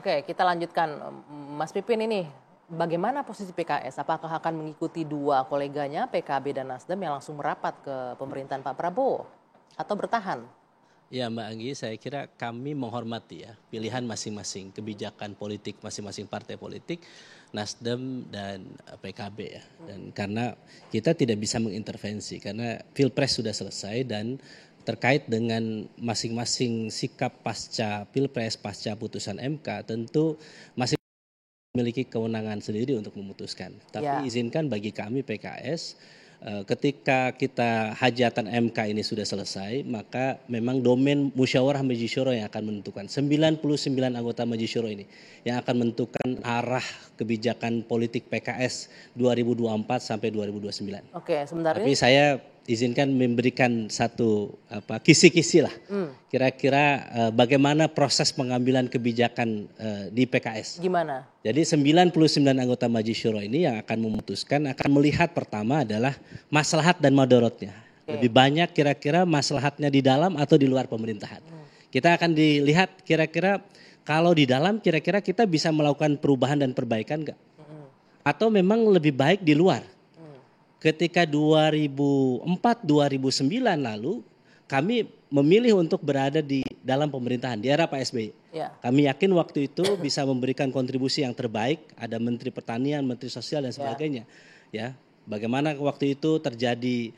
Oke, kita lanjutkan. Mas Pipin ini, bagaimana posisi PKS? Apakah akan mengikuti dua koleganya, PKB dan Nasdem yang langsung merapat ke pemerintahan Pak Prabowo? Atau bertahan? Ya Mbak Anggi, saya kira kami menghormati ya pilihan masing-masing, kebijakan politik masing-masing partai politik, Nasdem dan PKB ya. Dan karena kita tidak bisa mengintervensi, karena Pilpres sudah selesai dan terkait dengan masing-masing sikap pasca Pilpres, pasca putusan MK, tentu masing memiliki kewenangan sendiri untuk memutuskan. Tapi izinkan bagi kami PKS, ketika kita hajatan MK ini sudah selesai, maka memang domain musyawarah Majelis Syuro yang akan menentukan. 99 anggota Majelis Syuro ini yang akan menentukan arah kebijakan politik PKS 2024 sampai 2029. Oke, sebentar. Tapi saya izinkan memberikan satu kisi-kisi lah. Kira-kira bagaimana proses pengambilan kebijakan di PKS. Gimana? Jadi 99 anggota Majelis Syuro ini yang akan memutuskan, akan melihat pertama adalah maslahat dan madorotnya. Lebih banyak kira-kira maslahatnya di dalam atau di luar pemerintahan. Kita akan dilihat kira-kira kalau di dalam kira-kira kita bisa melakukan perubahan dan perbaikan enggak? Atau memang lebih baik di luar? Ketika 2004-2009 lalu kami memilih untuk berada di dalam pemerintahan di era Pak SBY. Kami yakin waktu itu bisa memberikan kontribusi yang terbaik, ada Menteri Pertanian, Menteri Sosial dan sebagainya. Ya, bagaimana waktu itu terjadi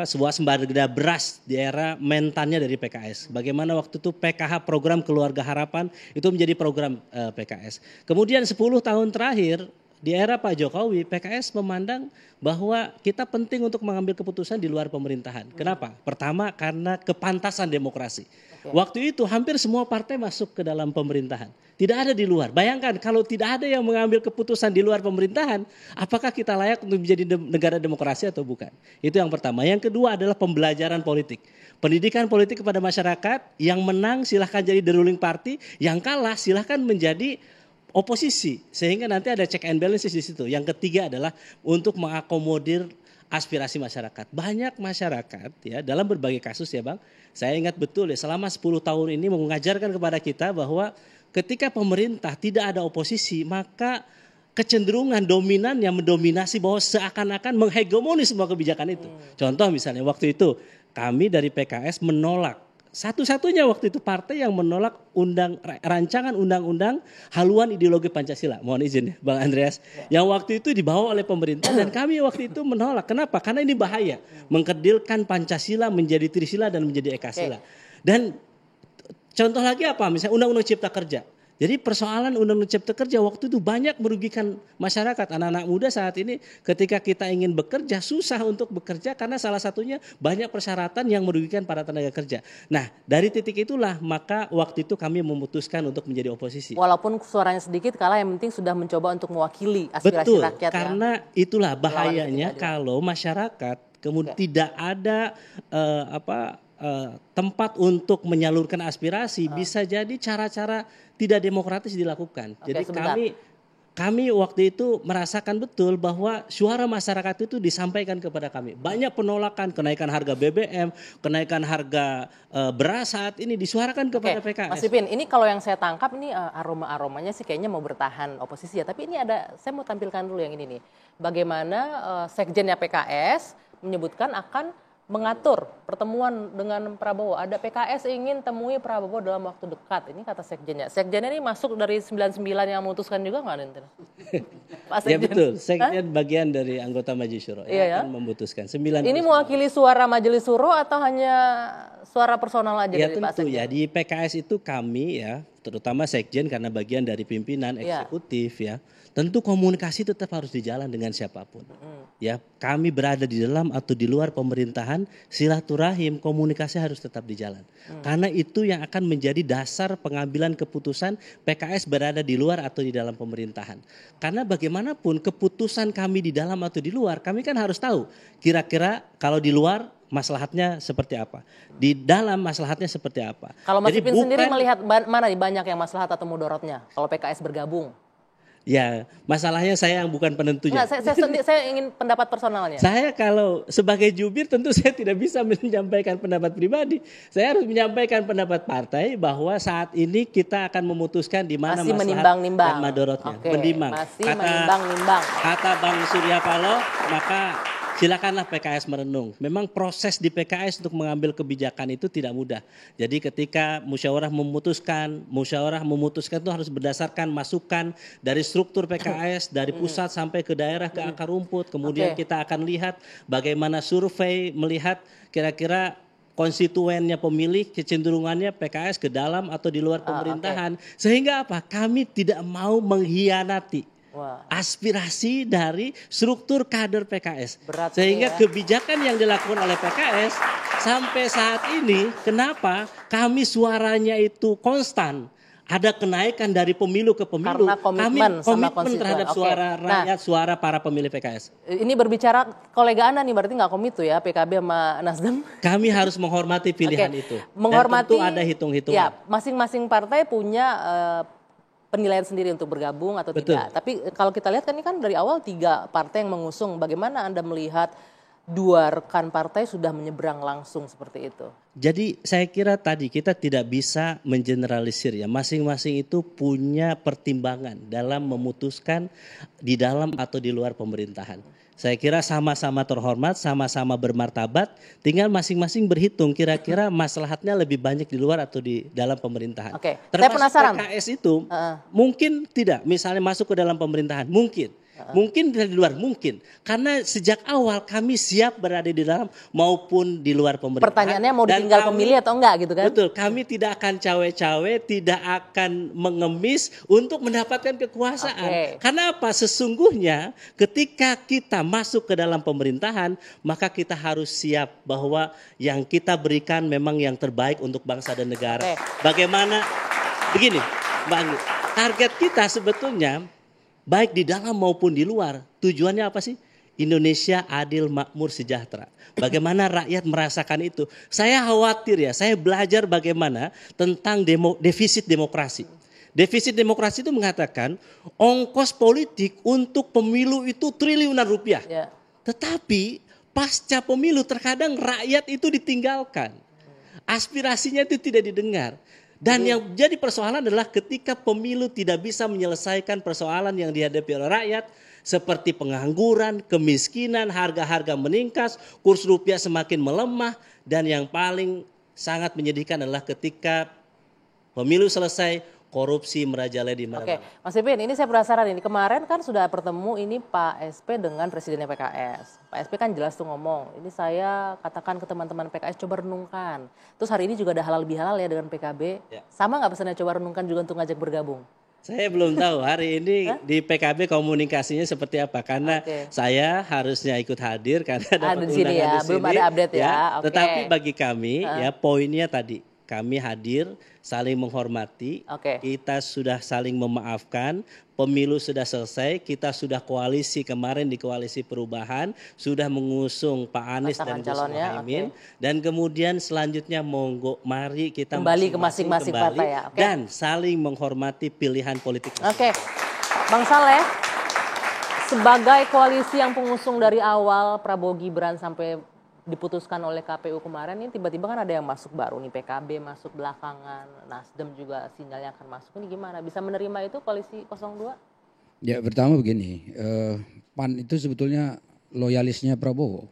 sebuah sembada beras di era mentannya dari PKS. Bagaimana waktu itu PKH program Keluarga Harapan itu menjadi program PKS. Kemudian 10 tahun terakhir di era Pak Jokowi, PKS memandang bahwa kita penting untuk mengambil keputusan di luar pemerintahan. Kenapa? Pertama, karena kepantasan demokrasi. Waktu itu hampir semua partai masuk ke dalam pemerintahan. Tidak ada di luar. Bayangkan kalau tidak ada yang mengambil keputusan di luar pemerintahan, apakah kita layak untuk menjadi negara demokrasi atau bukan? Itu yang pertama. Yang kedua adalah pembelajaran politik. Pendidikan politik kepada masyarakat, yang menang silahkan jadi the ruling party, yang kalah silahkan menjadi oposisi, sehingga nanti ada check and balances di situ. Yang ketiga adalah untuk mengakomodir aspirasi masyarakat. Banyak masyarakat ya dalam berbagai kasus ya Bang, saya ingat betul ya selama 10 tahun ini mengajarkan kepada kita bahwa ketika pemerintah tidak ada oposisi, maka kecenderungan dominan yang mendominasi bahwa seakan-akan menghegemoni semua kebijakan itu. Contoh misalnya waktu itu kami dari PKS menolak, satu-satunya waktu itu partai yang menolak rancangan undang-undang haluan ideologi Pancasila. Mohon izin ya Bang Andreas. Yang waktu itu dibawa oleh pemerintah dan kami waktu itu menolak. Kenapa? Karena ini bahaya. Mengkerdilkan Pancasila menjadi Trisila dan menjadi Ekasila. Dan contoh lagi apa? Misalnya Undang-Undang Cipta Kerja. Jadi persoalan Undang-Undang Cipta Kerja waktu itu banyak merugikan masyarakat. Anak-anak muda saat ini ketika kita ingin bekerja susah untuk bekerja karena salah satunya banyak persyaratan yang merugikan para tenaga kerja. Nah dari titik itulah maka waktu itu kami memutuskan untuk menjadi oposisi. Walaupun suaranya sedikit kalah yang penting sudah mencoba untuk mewakili aspirasi rakyat. Betul, karena itulah bahayanya kalau masyarakat kemudian tidak ada tempat untuk menyalurkan aspirasi, bisa jadi cara-cara tidak demokratis dilakukan. Jadi kami waktu itu merasakan betul bahwa suara masyarakat itu disampaikan kepada kami. Banyak penolakan kenaikan harga BBM, kenaikan harga beras saat ini disuarakan kepada PKS. Mas Pipin, ini kalau yang saya tangkap ini aromanya sih kayaknya mau bertahan oposisi ya. Tapi ini saya mau tampilkan dulu yang ini nih. Bagaimana sekjennya PKS menyebutkan akan mengatur pertemuan dengan Prabowo. Ada PKS ingin temui Prabowo dalam waktu dekat. Ini kata sekjennya. Sekjennya ini masuk dari 99 yang memutuskan juga nggak nanti? Ya betul, sekjen bagian dari anggota Majelis Syuro yang akan memutuskan. Ini mewakili suara Majelis Syuro atau hanya suara personal aja dari Pak Sekjen? Ya di PKS itu kami ya, terutama sekjen karena bagian dari pimpinan eksekutif ya. Tentu komunikasi tetap harus dijalan dengan siapapun. Ya, kami berada di dalam atau di luar pemerintahan, silaturahim, komunikasi harus tetap dijalan. Karena itu yang akan menjadi dasar pengambilan keputusan PKS berada di luar atau di dalam pemerintahan. Karena bagaimanapun keputusan kami di dalam atau di luar, kami kan harus tahu kira-kira kalau di luar maslahatnya seperti apa, di dalam maslahatnya seperti apa. Kalau Mas Pipin sendiri melihat mana nih banyak yang maslahat atau mudorotnya kalau PKS bergabung? Ya, masalahnya saya yang bukan penentunya. Enggak, saya ingin pendapat personalnya. Saya kalau sebagai jubir tentu saya tidak bisa menyampaikan pendapat pribadi. Saya harus menyampaikan pendapat partai bahwa saat ini kita akan memutuskan di mana maslahat dan madorotnya. Masih menimbang-nimbang. Kata Bang Surya Paloh, maka silakanlah PKS merenung. Memang proses di PKS untuk mengambil kebijakan itu tidak mudah. Jadi ketika musyawarah memutuskan itu harus berdasarkan masukan dari struktur PKS, dari pusat sampai ke daerah, ke akar rumput. Kemudian kita akan lihat bagaimana survei melihat kira-kira konstituennya pemilih kecenderungannya PKS ke dalam atau di luar pemerintahan. Sehingga apa? Kami tidak mau mengkhianati aspirasi dari struktur kader PKS. Sehingga kebijakan yang dilakukan oleh PKS sampai saat ini, kenapa kami suaranya itu konstan? Ada kenaikan dari pemilu ke pemilu. Karena komitmen terhadap suara rakyat, suara para pemilih PKS. Ini berbicara kolega Anda nih, berarti nggak komitu ya PKB sama Nasdem? Kami harus menghormati pilihan itu. Menghormati, dan tentu ada hitung-hitungan. Ya, masing-masing partai punya penilaian sendiri untuk bergabung atau tidak. Tapi kalau kita lihat kan ini kan dari awal 3 partai yang mengusung. Bagaimana Anda melihat 2 rekan partai sudah menyeberang langsung seperti itu? Jadi saya kira tadi kita tidak bisa mengeneralisir ya. Masing-masing itu punya pertimbangan dalam memutuskan di dalam atau di luar pemerintahan. Saya kira sama-sama terhormat, sama-sama bermartabat, tinggal masing-masing berhitung kira-kira maslahatnya lebih banyak di luar atau di dalam pemerintahan. Saya penasaran. PKS itu mungkin tidak, misalnya masuk ke dalam pemerintahan, mungkin dari luar, mungkin. Karena sejak awal kami siap berada di dalam maupun di luar pemerintahan. Pertanyaannya mau ditinggal pemilih atau enggak gitu kan? Betul, kami tidak akan cawe-cawe, tidak akan mengemis untuk mendapatkan kekuasaan. Karena apa? Sesungguhnya ketika kita masuk ke dalam pemerintahan, maka kita harus siap bahwa yang kita berikan memang yang terbaik untuk bangsa dan negara. Bagaimana? Begini, Mbak Anggi, target kita sebetulnya baik di dalam maupun di luar, tujuannya apa sih? Indonesia adil, makmur, sejahtera. Bagaimana rakyat merasakan itu? Saya khawatir ya, saya belajar bagaimana tentang defisit demokrasi. Defisit demokrasi itu mengatakan ongkos politik untuk pemilu itu triliunan rupiah. Tetapi pasca pemilu terkadang rakyat itu ditinggalkan. Aspirasinya itu tidak didengar. Dan yang jadi persoalan adalah ketika pemilu tidak bisa menyelesaikan persoalan yang dihadapi oleh rakyat seperti pengangguran, kemiskinan, harga-harga meningkat, kurs rupiah semakin melemah, dan yang paling sangat menyedihkan adalah ketika pemilu selesai korupsi merajalela di mana-mana. Mas Ipin, ini saya penasaran ini. Kemarin kan sudah bertemu ini Pak SP dengan presidennya PKS. Pak SP kan jelas tuh ngomong, ini saya katakan ke teman-teman PKS coba renungkan. Terus hari ini juga ada halal bihalal ya dengan PKB. Sama nggak pesannya coba renungkan juga untuk ngajak bergabung? Saya belum tahu hari ini di PKB komunikasinya seperti apa. Karena saya harusnya ikut hadir karena dapat undangan di sini. Belum ada update ya. Tetapi bagi kami ya poinnya tadi. Kami hadir, saling menghormati, kita sudah saling memaafkan, pemilu sudah selesai, kita sudah koalisi kemarin di Koalisi Perubahan, sudah mengusung Pak Anies dan Gus Muhaimin, dan kemudian selanjutnya monggo mari kita kembali ke masing-masing partai ya. Dan saling menghormati pilihan politik. Bang Saleh, sebagai koalisi yang pengusung dari awal Prabowo Gibran sampai diputuskan oleh KPU kemarin, ini tiba-tiba kan ada yang masuk baru nih, PKB masuk belakangan, Nasdem juga sinyalnya akan masuk. Ini gimana? Bisa menerima itu koalisi 02? Ya pertama begini, PAN itu sebetulnya loyalisnya Prabowo.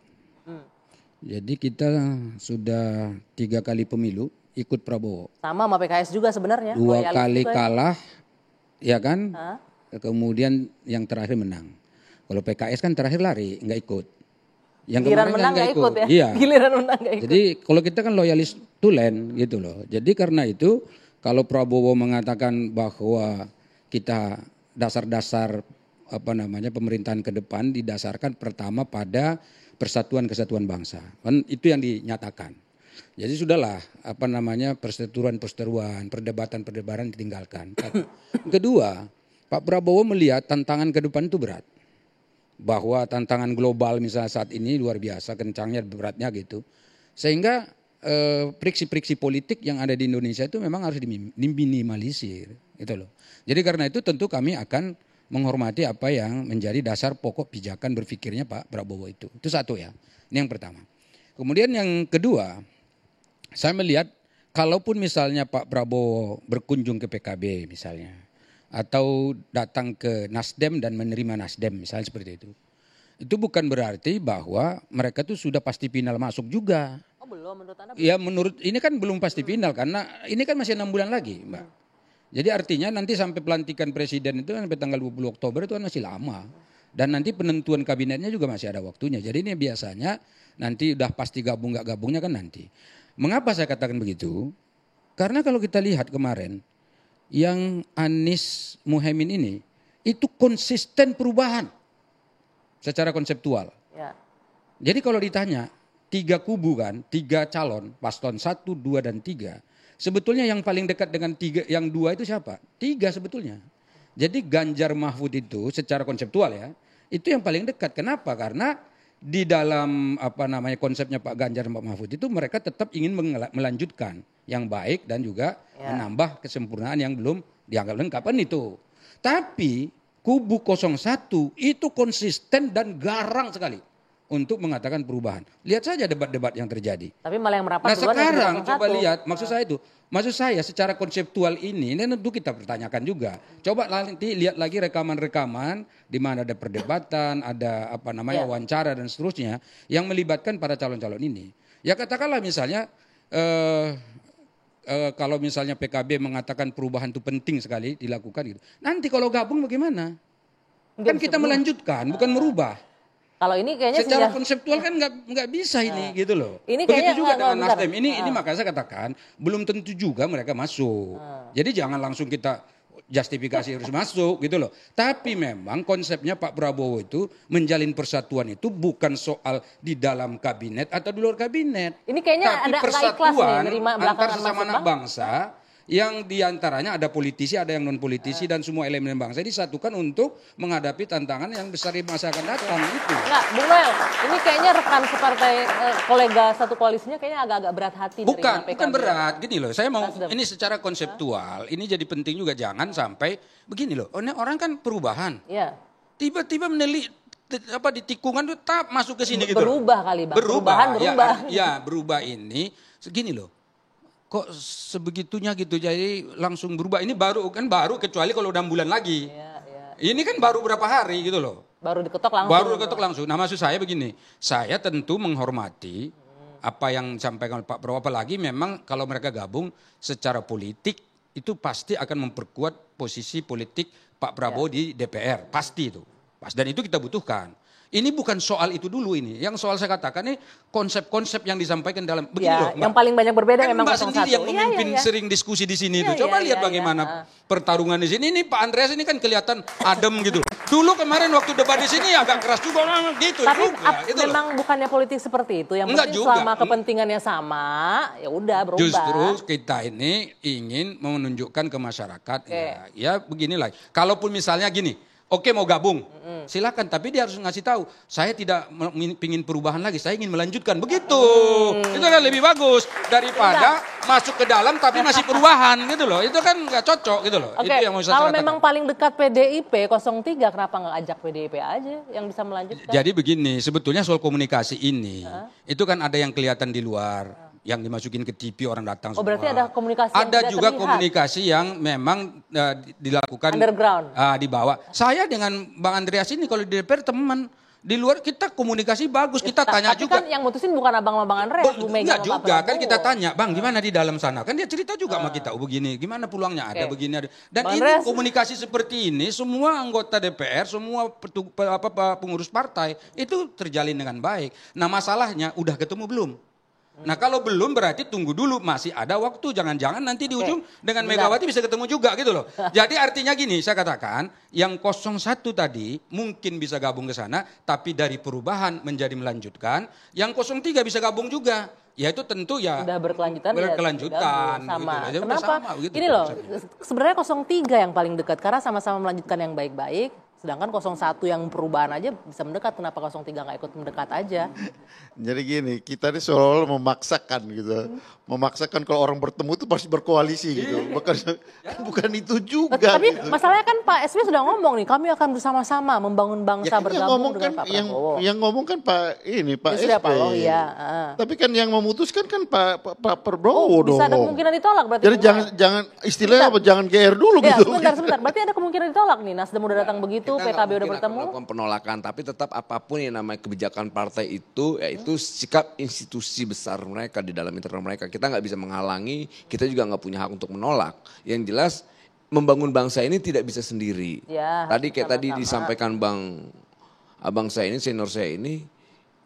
Jadi kita sudah 3 kali pemilu ikut Prabowo. Sama PKS juga sebenarnya. 2 kali kalah, ya kan? Kemudian yang terakhir menang. Kalau PKS kan terakhir lari, nggak ikut. Yang giliran menang nggak ikut ya? Iya. Giliran menang nggak ikut. Jadi kalau kita kan loyalis tulen gitu loh. Jadi karena itu kalau Prabowo mengatakan bahwa kita dasar-dasar pemerintahan ke depan didasarkan pertama pada persatuan kesatuan bangsa. Kan itu yang dinyatakan. Jadi sudahlah perseteruan, perdebatan ditinggalkan. Kedua, Pak Prabowo melihat tantangan ke depan itu berat. Bahwa tantangan global misalnya saat ini luar biasa kencangnya, beratnya gitu. Sehingga friksi-friksi politik yang ada di Indonesia itu memang harus diminimalisir gitu loh. Jadi karena itu tentu kami akan menghormati apa yang menjadi dasar pokok pijakan berpikirnya Pak Prabowo itu. Itu satu ya. Ini yang pertama. Kemudian yang kedua, saya melihat kalaupun misalnya Pak Prabowo berkunjung ke PKB misalnya, atau datang ke Nasdem dan menerima Nasdem misalnya seperti itu bukan berarti bahwa mereka tuh sudah pasti final masuk juga. Oh belum, menurut Anda? Ya menurut ini kan belum pasti final karena ini kan masih 6 bulan lagi Mbak. Jadi artinya nanti sampai pelantikan presiden itu sampai tanggal 20 Oktober itu kan masih lama. Dan nanti penentuan kabinetnya juga masih ada waktunya. Jadi ini biasanya nanti udah pasti gabung gak gabungnya kan nanti. Mengapa saya katakan begitu? Karena kalau kita lihat kemarin yang Anies Muhaimin ini itu konsisten perubahan secara konseptual. Ya. Jadi kalau ditanya 3 kubu kan, 3 calon, paslon 1, 2 dan 3. Sebetulnya yang paling dekat dengan 3, yang 2 itu siapa? 3 sebetulnya. Jadi Ganjar Mahfud itu secara konseptual ya, itu yang paling dekat. Kenapa? Karena di dalam konsepnya Pak Ganjar dan Pak Mahfud itu mereka tetap ingin melanjutkan yang baik dan juga menambah kesempurnaan yang belum dianggap lengkap kan itu. Tapi kubu 01 itu konsisten dan garang sekali untuk mengatakan perubahan. Lihat saja debat-debat yang terjadi. Tapi malah yang merapat nah sekarang coba lihat, maksud saya secara konseptual ini tentu kita pertanyakan juga. Coba nanti lihat lagi rekaman-rekaman di mana ada perdebatan, ada wawancara dan seterusnya yang melibatkan para calon-calon ini. Ya katakanlah misalnya kalau misalnya PKB mengatakan perubahan itu penting sekali dilakukan gitu. Nanti kalau gabung bagaimana? Kan kita melanjutkan, bukan merubah. Kalau ini kayaknya secara konseptual kan nggak bisa ini gitu loh. Ini begitu juga dengan Nasdem. Ini makanya saya katakan belum tentu juga mereka masuk. Jadi jangan langsung kita justifikasi harus masuk gitu loh. Tapi memang konsepnya Pak Prabowo itu menjalin persatuan itu bukan soal di dalam kabinet atau di luar kabinet. Ini kayaknya tapi ada persatuan antar sesama anak bangsa. Yang diantaranya ada politisi, ada yang non politisi dan semua elemen bangsa disatukan untuk menghadapi tantangan yang besar di masa akan datang itu. Enggak, Bung Noel, ini kayaknya rekan separtai kolega satu koalisinya kayaknya agak-agak berat hati. Bukan berat, gini loh. Saya mau ini secara konseptual, ini jadi penting juga jangan sampai begini loh. Orang kan perubahan. Iya. Tiba-tiba menelik di tikungan itu tak masuk ke sini gitu. Berubah kali, Bang. Berubah. Ya, berubah ini segini loh. Kok sebegitunya gitu jadi langsung berubah. Ini baru kecuali kalau udah bulan lagi. Ini kan baru berapa hari gitu loh. Baru diketok langsung. Nah maksud saya begini, saya tentu menghormati apa yang disampaikan Pak Prabowo, apalagi memang kalau mereka gabung secara politik itu pasti akan memperkuat posisi politik Pak Prabowo di DPR, pasti itu. Dan itu kita butuhkan. Ini bukan soal itu dulu ini. Yang soal saya katakan ini konsep-konsep yang disampaikan dalam begini loh. Yang paling banyak berbeda memang Mbak sendiri yang memimpin sering diskusi di sini itu. Coba lihat bagaimana pertarungan di sini. Ini Pak Andreas ini kan kelihatan adem gitu. Dulu kemarin waktu debat di sini agak keras juga gitu. Tapi memang bukannya politik seperti itu. Yang penting selama kepentingannya sama, ya udah berubah. Justru kita ini ingin menunjukkan ke masyarakat ya beginilah. Kalaupun misalnya gini. Oke mau gabung, silakan. Tapi dia harus ngasih tahu, saya tidak ingin perubahan lagi, saya ingin melanjutkan. Begitu, itu kan lebih bagus daripada masuk ke dalam tapi masih perubahan gitu loh. Itu kan nggak cocok gitu loh. Oke, itu yang mau kalau memang paling dekat PDIP 03, kenapa nggak ajak PDIP aja yang bisa melanjutkan? Jadi begini, sebetulnya soal komunikasi ini, itu kan ada yang kelihatan di luar. Yang dimasukin ke TV orang datang semua. Berarti ada komunikasi yang ada juga terlihat. Komunikasi yang memang dilakukan underground di bawah. Saya dengan Bang Andreas ini kalau di DPR teman, di luar kita komunikasi bagus, kita tanya tapi juga. Kan yang mutusin bukan abang sama Bang Andreas, Bu Mega sama juga kan kita tanya, Bang gimana di dalam sana? Kan dia cerita juga sama kita, begini, gimana peluangnya ada begini ada. Dan Bang ini Andreas, komunikasi seperti ini semua anggota DPR, semua pengurus partai itu terjalin dengan baik. Nah masalahnya udah ketemu belum? Nah kalau belum berarti tunggu dulu, masih ada waktu, jangan-jangan nanti di ujung dengan Megawati bisa ketemu juga gitu loh. Jadi artinya gini, saya katakan yang 01 tadi mungkin bisa gabung ke sana, tapi dari perubahan menjadi melanjutkan, yang 03 bisa gabung juga. Ya itu tentu ya sudah berkelanjutan sama. Gitu. Kenapa? Gitu, ini loh sebenarnya 03 yang paling dekat karena sama-sama melanjutkan yang baik-baik, Sedangkan 01 yang perubahan aja bisa mendekat, kenapa 03 nggak ikut mendekat aja? Jadi gini, kita ini seolah-olah memaksakan gitu. Memaksakan kalau orang bertemu itu pasti berkoalisi gitu. Bukan itu juga. Tapi gitu. masalahnya kan Pak SBY sudah ngomong nih, kami akan bersama-sama membangun bangsa bergabung dengan Pak Prabowo. Yang ngomong kan Pak SBY. Oh iya. Tapi kan yang memutuskan kan Pak Prabowo dong. Bisa ada kemungkinan ditolak berarti. Jadi jangan istilahnya apa, jangan GR dulu ya, gitu. Sebentar. Berarti ada kemungkinan ditolak nih. Nasdem udah datang begitu, PKB udah bertemu. Melakukan penolakan, tapi tetap apapun yang namanya kebijakan partai itu, yaitu sikap institusi besar mereka di dalam internal mereka. Kita nggak bisa menghalangi, kita juga nggak punya hak untuk menolak. Yang jelas membangun bangsa ini tidak bisa sendiri. Ya, Tadi disampaikan abang saya ini, senior saya ini,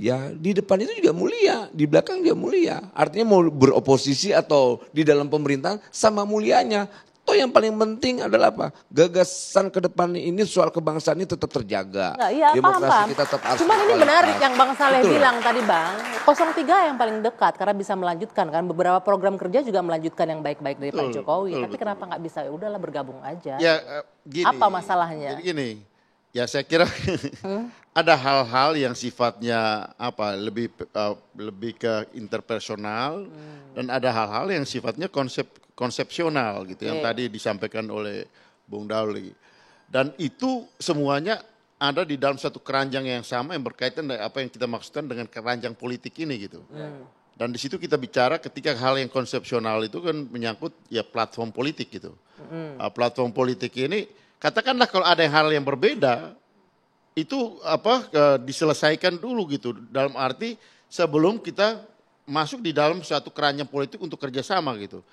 ya di depan itu juga mulia, di belakang dia mulia. Artinya mau beroposisi atau di dalam pemerintahan sama mulianya. Toh yang paling penting adalah apa? Gagasan ke depan ini soal kebangsaan ini tetap terjaga. Nah, iya, Demokrasi kita tetap harus Cuman ini menarik yang Bang Saleh Betul. bilang tadi Bang, 03 yang paling dekat karena bisa melanjutkan kan. Beberapa program kerja juga melanjutkan yang baik-baik dari Pak Jokowi. Tapi kenapa nggak bisa? Ya udahlah bergabung aja. Ya gini. Apa masalahnya? Jadi gini, ya saya kira ada hal-hal yang sifatnya lebih ke interpersonal dan ada hal-hal yang sifatnya konsepsional gitu yang tadi disampaikan oleh Bung Dauli. Dan itu semuanya ada di dalam satu keranjang yang sama yang berkaitan dengan apa yang kita maksudkan dengan keranjang politik ini gitu. Dan di situ kita bicara ketika hal yang konsepsional itu kan menyangkut ya platform politik gitu. Platform politik ini katakanlah kalau ada hal yang berbeda itu diselesaikan dulu gitu dalam arti sebelum kita masuk di dalam suatu keranjang politik untuk kerjasama gitu.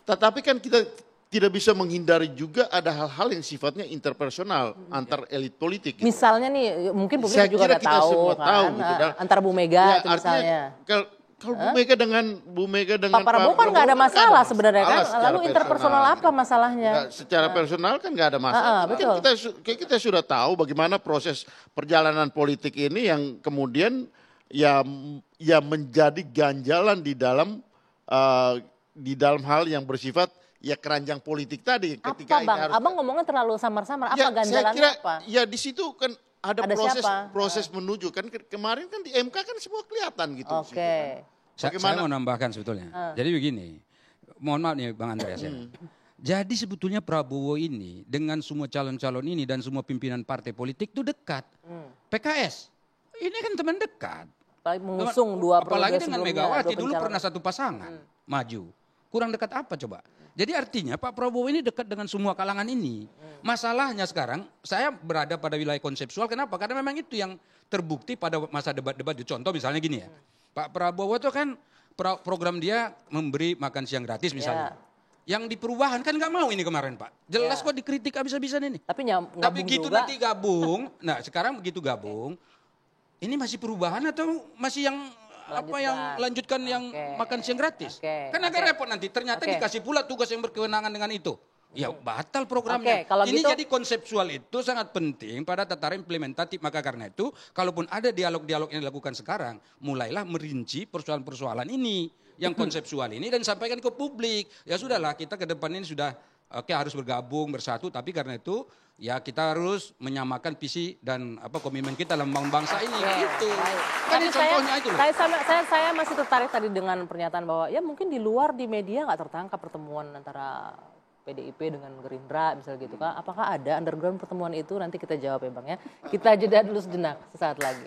Tetapi kan kita tidak bisa menghindari juga ada hal-hal yang sifatnya interpersonal antar elit politik. Gitu. Misalnya nih, mungkin publik Saya juga kira udah kita tahu semua kan, tahu gitu. antara Bu Mega Ya, itu misalnya. Kalau Bu Mega dengan Pak Prabowo kan nggak ada masalah sebenarnya kan. secara Lalu interpersonal personal. apa masalahnya? Secara personal kan nggak ada masalah. Tapi betul. kan kita sudah tahu bagaimana proses perjalanan politik ini yang kemudian ya menjadi ganjalan di dalam hal yang bersifat ya keranjang politik tadi. Ketika Apa Bang? Abang ngomongnya terlalu samar-samar. Apa ganjalannya saya kira, apa? Ya di situ kan ada siapa? proses menuju kan kemarin kan di MK kan semua kelihatan gitu. Oke. Saya mau nambahkan sebetulnya. Jadi begini, mohon maaf nih Bang Andreas ya. Jadi sebetulnya Prabowo ini dengan semua calon-calon ini dan semua pimpinan partai politik itu dekat. PKS, ini kan teman dekat. Apalagi mengusung dua apalagi periode dengan sebelumnya, Megawati dua dulu pencalonan. pernah satu pasangan maju. Kurang dekat apa coba? Jadi artinya Pak Prabowo ini dekat dengan semua kalangan ini. Masalahnya sekarang saya berada pada wilayah konseptual. Kenapa? Karena memang itu yang terbukti pada masa debat-debat. Contoh misalnya gini ya. Pak Prabowo itu kan program dia memberi makan siang gratis misalnya. Yang di perubahan kan nggak mau ini kemarin Pak. Jelas kok dikritik habis-habisan ini. Tapi begitu juga. nanti gabung. Nah sekarang begitu gabung. Ini masih perubahan atau masih yang lanjutkan yang makan siang gratis. Kan agak repot nanti. Ternyata dikasih pula tugas yang berkewenangan dengan itu. Ya batal programnya. Kalau ini gitu, jadi konseptual itu sangat penting pada tataran implementatif. Maka karena itu kalaupun ada dialog-dialog yang dilakukan sekarang, mulailah merinci persoalan-persoalan ini. Yang konseptual ini dan sampaikan ke publik. Ya sudahlah kita ke depan ini sudah harus bergabung bersatu. Tapi karena itu ya kita harus menyamakan visi dan komitmen kita dalam membangun bangsa ini. Gitu. Kan ini contohnya itu loh. Saya masih tertarik tadi dengan pernyataan bahwa ya mungkin di luar di media nggak tertangkap pertemuan antara PDIP dengan Gerindra misalnya gitu kan. Apakah ada underground pertemuan itu? Nanti kita jawab ya Bang ya. Kita jeda dulu sejenak sesaat lagi.